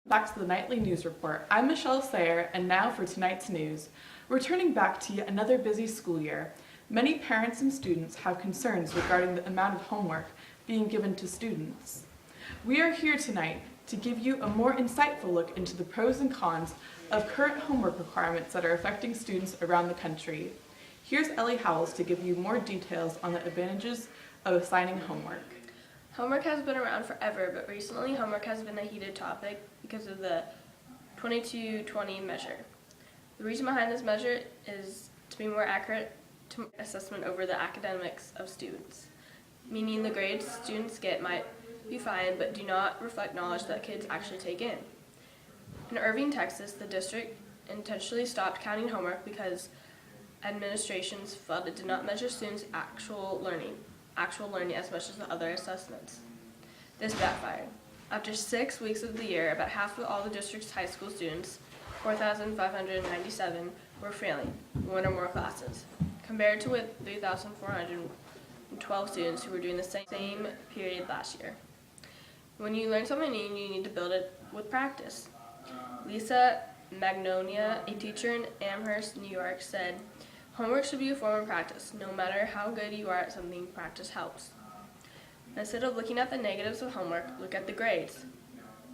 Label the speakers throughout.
Speaker 1: Back to the Nightly News Report. I'm Michelle Sayer, and now for tonight's news. We're turning back to yet another busy school year. Many parents and students have concerns regarding the amount of homework being given to students. We are here tonight to give you a more insightful look into the pros and cons of current homework requirements that are affecting students around the country. Here's Ellie Howells to give you more details on the advantages of assigning homework.
Speaker 2: Homework has been around forever, but recently homework has been a heated topic because of the 22-20 measure. The reason behind this measure is to be more accurate to assessment over the academics of students, meaning the grades students get might be fine but do not reflect knowledge that kids actually take in. In Irving, Texas, the district intentionally stopped counting homework because administrations felt it did not measure students' actual learning as much as the other assessments. This backfired. After 6 weeks of the year, about half of all the district's high school students, 4,597, were failing in one or more classes, compared to with 3,412 students who were doing the same period last year. When you learn something new, you need to build it with practice. Lisa Magnolia, a teacher in Amherst, New York, said, "Homework should be a form of practice. No matter how good you are at something, practice helps. Instead of looking at the negatives of homework, look at the grades.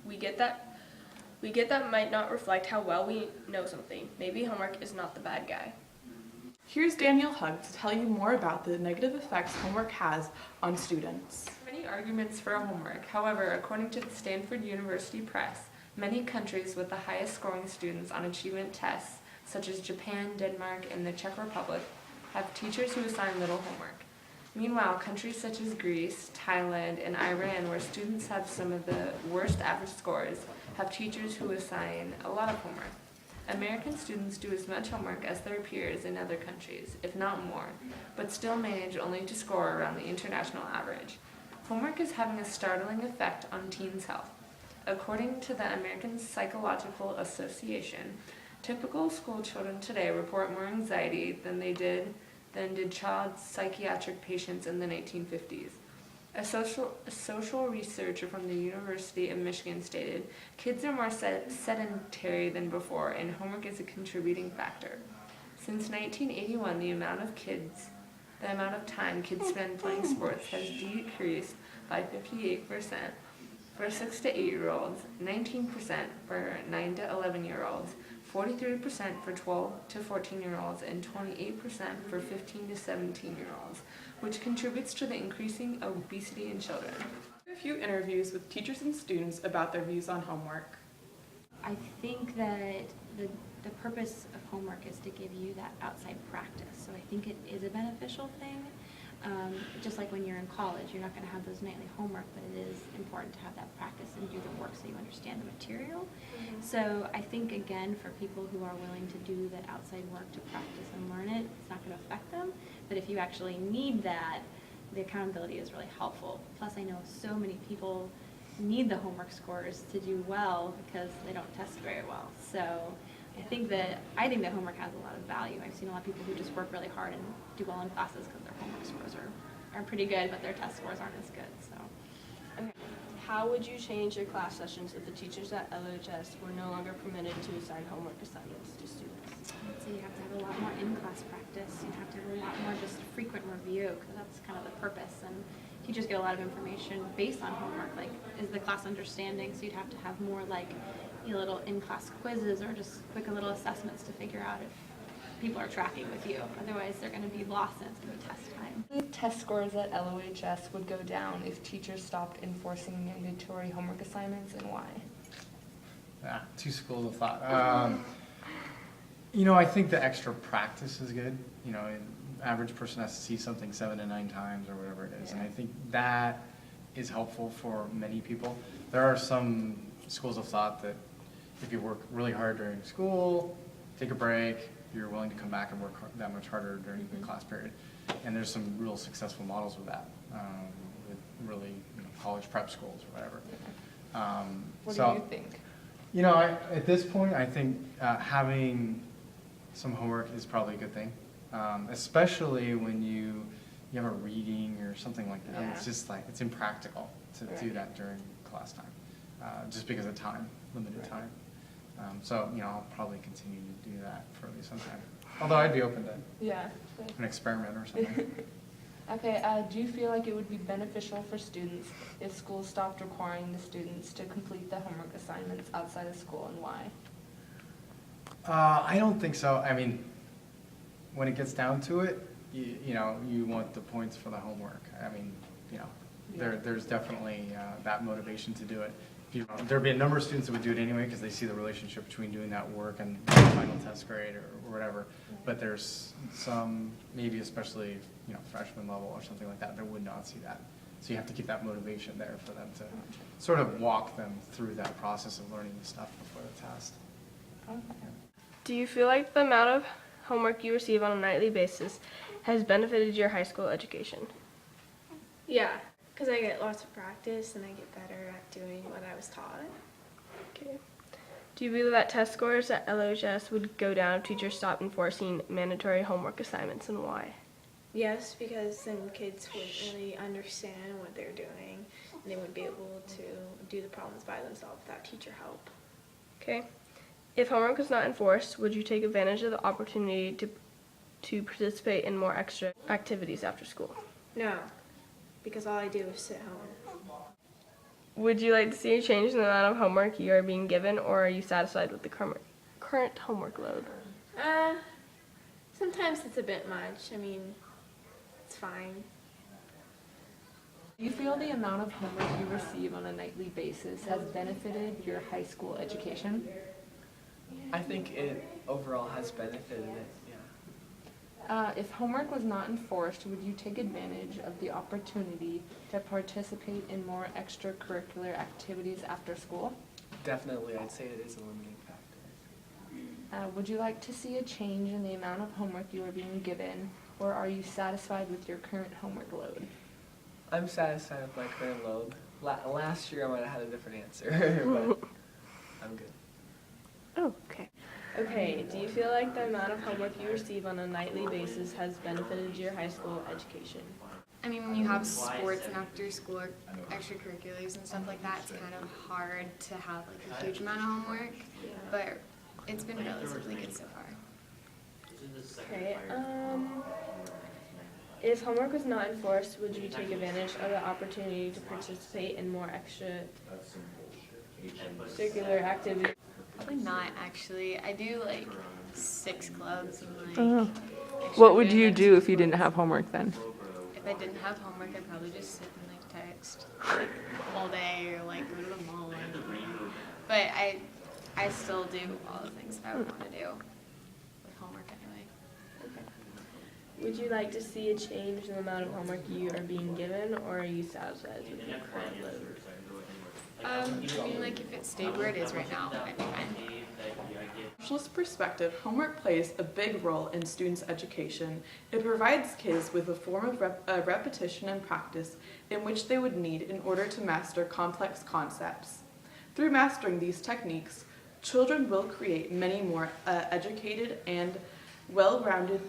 Speaker 2: We get that might not reflect how well we know something. Maybe homework is not the bad guy."
Speaker 1: Here's Danielle Hugg to tell you more about the negative effects homework has on students.
Speaker 3: Many arguments for homework. However, according to the Stanford University Press, many countries with the highest scoring students on achievement tests, such as Japan, Denmark, and the Czech Republic, have teachers who assign little homework. Meanwhile, countries such as Greece, Thailand, and Iran, where students have some of the worst average scores, have teachers who assign a lot of homework. American students do as much homework as their peers in other countries, if not more, but still manage only to score around the international average. Homework is having a startling effect on teens' health. According to the American Psychological Association, typical school children today report more anxiety than did child psychiatric patients in the 1950s. A social researcher from the University of Michigan stated, "Kids are more sedentary than before, and homework is a contributing factor. Since 1981, the amount of time kids spend playing sports has decreased by 58% for 6 to 8-year-olds, 19% for 9 to 11-year-olds, 43% for 12 to 14-year-olds, and 28% for 15 to 17-year-olds, which contributes to the increasing obesity in children."
Speaker 1: A few interviews with teachers and students about their views on homework.
Speaker 4: I think that the purpose of homework is to give you that outside practice. So I think it is a beneficial thing. Just like when you're in college, you're not going to have those nightly homework, but it is important to have that practice and do the work so you understand the material. So I think, again, for people who are willing to do that outside work to practice and learn it, it's not going to affect them. But if you actually need that, the accountability is really helpful. Plus, I know so many people need the homework scores to do well because they don't test very well. So I think that homework has a lot of value. I've seen a lot of people who just work really hard and do well in classes because their homework scores are pretty good, but their test scores aren't as good. So,
Speaker 2: Okay. How would you change your class sessions if the teachers at LHS were no longer permitted to assign homework assignments to students?
Speaker 4: so you have to have a lot more in-class practice. You have to have a lot more just frequent review because that's kind of the purpose. And teachers get a lot of information based on homework. Like, is the class understanding? So you'd have to have more like little in-class quizzes or just quick little assessments to figure out if people are tracking with you. Otherwise, they're going to be lost and it's going to be test time.
Speaker 3: The test scores at LOHS would go down if teachers stopped enforcing mandatory homework assignments, and why?
Speaker 5: Two schools of thought. I think the extra practice is good. An average person has to see something 7 to 9 times or whatever it is, and I think that is helpful for many people. There are some schools of thought that if you work really hard during school, take a break, you're willing to come back and work that much harder during the class period. And there's some real successful models with that, with really college prep schools or whatever.
Speaker 3: What do you think?
Speaker 5: At this point, I think having some homework is probably a good thing, especially when you have a reading or something like that.
Speaker 3: Yeah.
Speaker 5: It's just it's impractical to do that during class time, just because of time. limited time. So, I'll probably continue to do that for at least some time. Although I'd be open to
Speaker 3: Yeah.
Speaker 5: an experiment or something.
Speaker 3: Okay, do you feel like it would be beneficial for students if schools stopped requiring the students to complete the homework assignments outside of school, and why?
Speaker 5: I don't think so. I mean, when it gets down to it, you want the points for the homework. I mean, there's definitely that motivation to do it. There'd be a number of students that would do it anyway because they see the relationship between doing that work and the final test grade or whatever. But there's some, maybe especially, freshman level or something like that would not see that. So you have to keep that motivation there for them to sort of walk them through that process of learning the stuff before the test.
Speaker 3: Okay.
Speaker 2: Do you feel like the amount of homework you receive on a nightly basis has benefited your high school education?
Speaker 6: Yeah, because I get lots of practice and I get better at doing what I was taught.
Speaker 2: Okay. Do you believe that test scores at LHS would go down if teachers stopped enforcing mandatory homework assignments, and why?
Speaker 6: Yes, because then kids wouldn't really understand what they're doing and they wouldn't be able to do the problems by themselves without teacher help.
Speaker 2: Okay. If homework was not enforced, would you take advantage of the opportunity to participate in more extra activities after school?
Speaker 6: No, because all I do is sit home.
Speaker 2: Would you like to see a change in the amount of homework you are being given, or are you satisfied with the current homework load?
Speaker 6: Sometimes it's a bit much. I mean, it's fine.
Speaker 3: Do you feel the amount of homework you receive on a nightly basis has benefited your high school education?
Speaker 7: I think it overall has benefited it, yeah.
Speaker 3: If homework was not enforced, would you take advantage of the opportunity to participate in more extracurricular activities after school?
Speaker 7: Definitely, I'd say it is a limiting factor.
Speaker 3: Would you like to see a change in the amount of homework you are being given, or are you satisfied with your current homework load?
Speaker 7: I'm satisfied with my current load. Last year I might have had a different answer, but I'm good.
Speaker 2: Okay. Okay, do you feel like the amount of homework you receive on a nightly basis has benefited your high school education?
Speaker 8: I mean, when you have sports and after school extracurriculars and stuff like that, it's kind of hard to have like a huge amount of homework, but it's been relatively good so far.
Speaker 2: Okay, if homework was not enforced, would you take advantage of the opportunity to participate in more extracurricular activities?
Speaker 8: Probably not, actually. I do like 6 clubs and like.
Speaker 3: What would you do if you didn't have homework then?
Speaker 8: If I didn't have homework, I'd probably just sit and like text like all day or like go to the mall or something. But I still do all the things that I would want to do with homework anyway.
Speaker 2: Would you like to see a change in the amount of homework you are being given, or are you satisfied with your current load?
Speaker 8: I mean, like if it stayed where it is right now, I'd be fine.
Speaker 1: Socialist perspective, homework plays a big role in students' education. It provides kids with a form of repetition and practice in which they would need in order to master complex concepts. Through mastering these techniques, children will create many more educated and well-rounded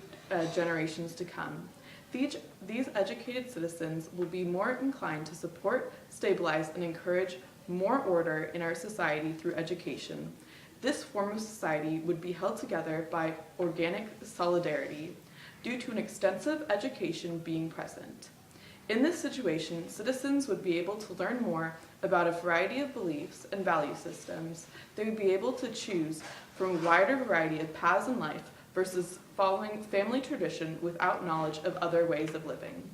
Speaker 1: generations to come. These educated citizens will be more inclined to support, stabilize, and encourage more order in our society through education. This form of society would be held together by organic solidarity due to an extensive education being present. In this situation, citizens would be able to learn more about a variety of beliefs and value systems. They would be able to choose from a wider variety of paths in life versus following family tradition without knowledge of other ways of living.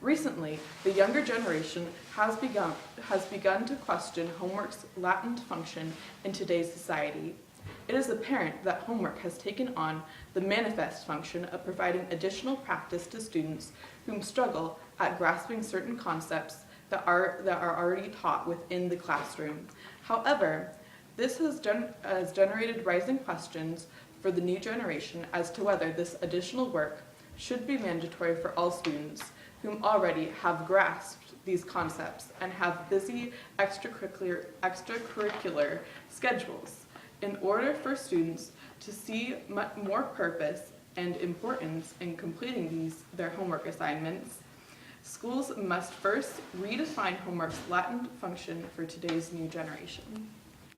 Speaker 1: Recently, the younger generation has begun to question homework's latent function in today's society. It is apparent that homework has taken on the manifest function of providing additional practice to students who struggle at grasping certain concepts that are already taught within the classroom. However, this has generated rising questions for the new generation as to whether this additional work should be mandatory for all students whom already have grasped these concepts and have busy extracurricular schedules. In order for students to see more purpose and importance in completing their homework assignments, schools must first redefine homework's latent function for today's new generation.